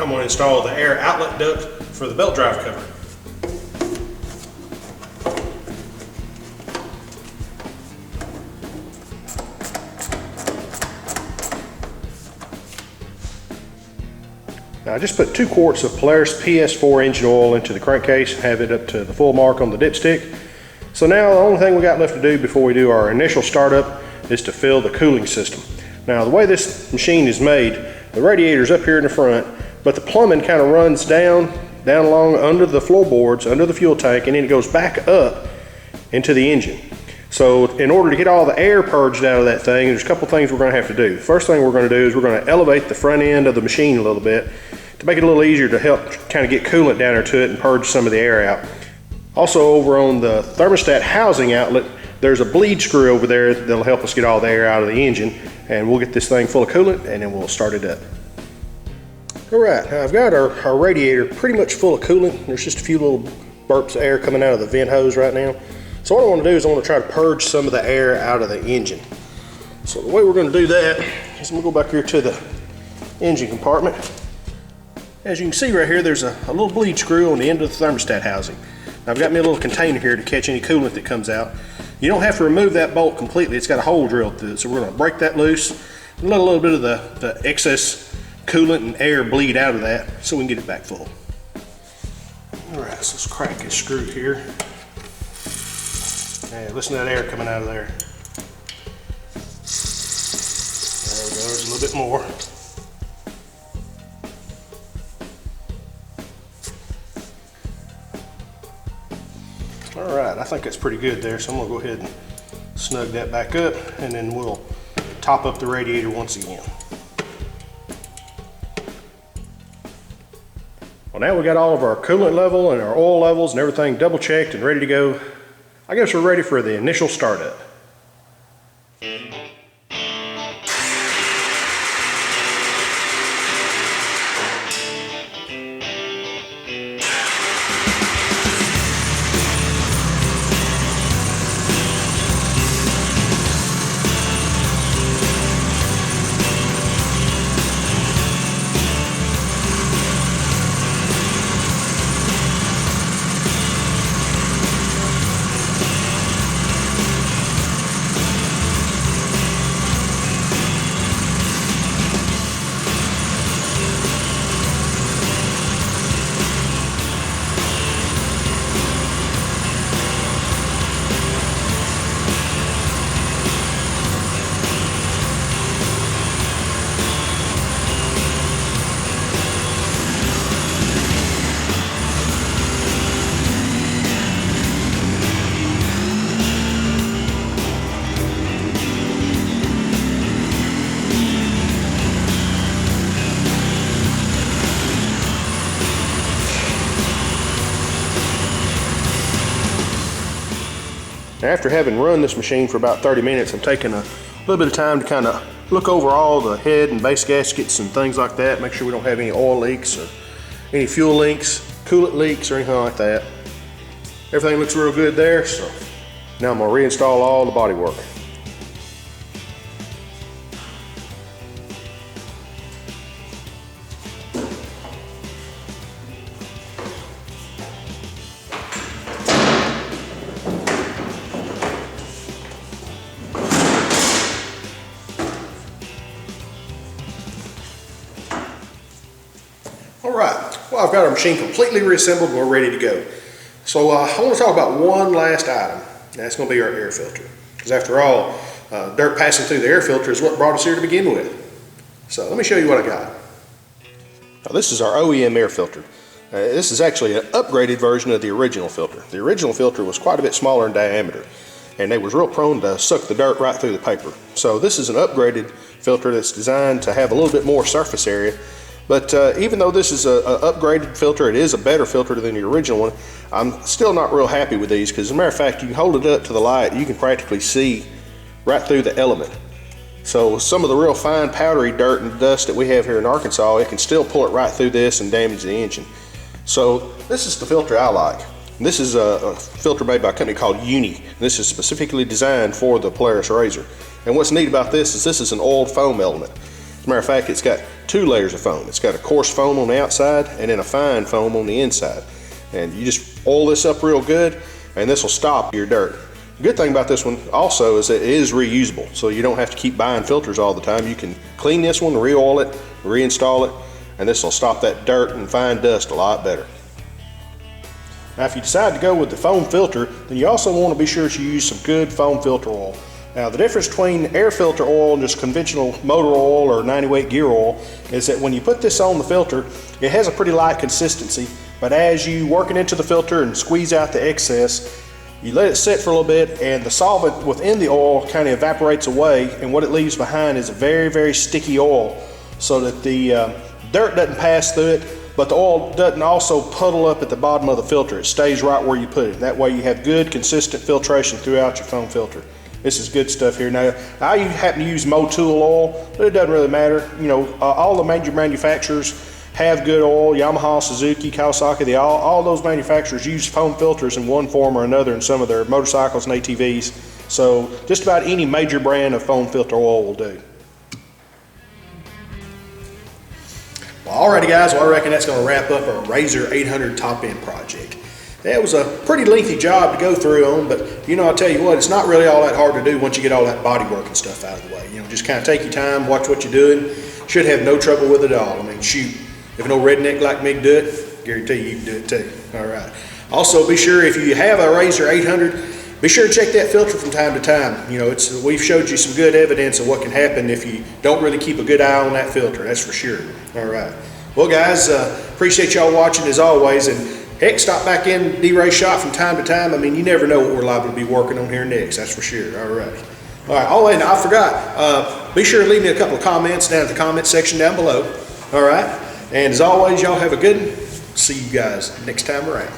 I'm going to install the air outlet duct for the belt drive cover. Now I just put 2 quarts of Polaris PS4 engine oil into the crankcase, have it up to the full mark on the dipstick. So now the only thing we got left to do before we do our initial startup is to fill the cooling system. Now the way this machine is made, the radiator's up here in the front, but the plumbing kind of runs down along under the floorboards, under the fuel tank, and then it goes back up into the engine. So in order to get all the air purged out of that thing, there's a couple things we're going to have to do. The first thing we're going to do is we're going to elevate the front end of the machine a little bit to make it a little easier to help kind of get coolant down there to it and purge some of the air out. Also, over on the thermostat housing outlet, there's a bleed screw over there that'll help us get all the air out of the engine, and we'll get this thing full of coolant and then we'll start it up. Alright, now I've got our radiator pretty much full of coolant. There's just a few little burps of air coming out of the vent hose right now. So what I want to do is I want to try to purge some of the air out of the engine. So the way we're going to do that is I'm going to go back here to the engine compartment. As you can see right here, there's a little bleed screw on the end of the thermostat housing. Now I've got me a little container here to catch any coolant that comes out. You don't have to remove that bolt completely. It's got a hole drilled through it. So we're going to break that loose and let a little bit of the excess coolant and air bleed out of that so we can get it back full. Alright, so let's crack this screw here. Hey, listen to that air coming out of there. There we go, there's a little bit more. Alright, I think that's pretty good there, so I'm going to go ahead and snug that back up, and then we'll top up the radiator once again. Well, now we got all of our coolant level and our oil levels and everything double checked and ready to go. I guess we're ready for the initial startup. After having run this machine for about 30 minutes, I'm taking a little bit of time to kind of look over all the head and base gaskets and things like that, make sure we don't have any oil leaks or any fuel leaks, coolant leaks or anything like that. Everything looks real good there, so now I'm going to reinstall all the bodywork. Alright, well, I've got our machine completely reassembled and we're ready to go. So I want to talk about one last item. That's going to be our air filter. Because after all, dirt passing through the air filter is what brought us here to begin with. So let me show you what I got. Now this is our OEM air filter. This is actually an upgraded version of the original filter. The original filter was quite a bit smaller in diameter, and they was real prone to suck the dirt right through the paper. So this is an upgraded filter that's designed to have a little bit more surface area. But even though this is an upgraded filter, it is a better filter than the original one, I'm still not real happy with these, because as a matter of fact, you can hold it up to the light, you can practically see right through the element. So some of the real fine powdery dirt and dust that we have here in Arkansas, it can still pull it right through this and damage the engine. So this is the filter I like. This is a filter made by a company called Uni. This is specifically designed for the Polaris Razor. And what's neat about this is an oiled foam element. As a matter of fact, it's got 2 layers of foam. It's got a coarse foam on the outside and then a fine foam on the inside. And you just oil this up real good and this will stop your dirt. The good thing about this one also is that it is reusable, so you don't have to keep buying filters all the time. You can clean this one, re-oil it, reinstall it, and this will stop that dirt and fine dust a lot better. Now if you decide to go with the foam filter, then you also want to be sure to use some good foam filter oil. Now the difference between air filter oil and just conventional motor oil or 90-weight gear oil is that when you put this on the filter, it has a pretty light consistency, but as you work it into the filter and squeeze out the excess, you let it sit for a little bit and the solvent within the oil kind of evaporates away, and what it leaves behind is a very, very sticky oil, so that the dirt doesn't pass through it, but the oil doesn't also puddle up at the bottom of the filter. It stays right where you put it. That way you have good, consistent filtration throughout your foam filter. This is good stuff here. Now, I happen to use Motul oil, but it doesn't really matter. You know, all the major manufacturers have good oil. Yamaha, Suzuki, Kawasaki, all those manufacturers use foam filters in one form or another in some of their motorcycles and ATVs. So just about any major brand of foam filter oil will do. Well, alrighty guys, well, I reckon that's going to wrap up our RZR 800 top end project. That was a pretty lengthy job to go through on, but you know, I'll tell you what, it's not really all that hard to do once you get all that body work and stuff out of the way. You know, just kind of take your time, watch what you're doing. Should have no trouble with it at all. I mean, shoot, if an old redneck like me can do it, guarantee you can do it too. All right. Also, be sure if you have a RZR 800, be sure to check that filter from time to time. You know, we've showed you some good evidence of what can happen if you don't really keep a good eye on that filter. That's for sure. All right. Well, guys, appreciate y'all watching as always, and heck, stop back in D-Ray's shop from time to time. I mean, you never know what we're liable to be working on here next. That's for sure. All right. All right. Oh, and I forgot. Be sure to leave me a couple of comments down at the comment section down below. All right. And as always, y'all have a good one. See you guys next time around.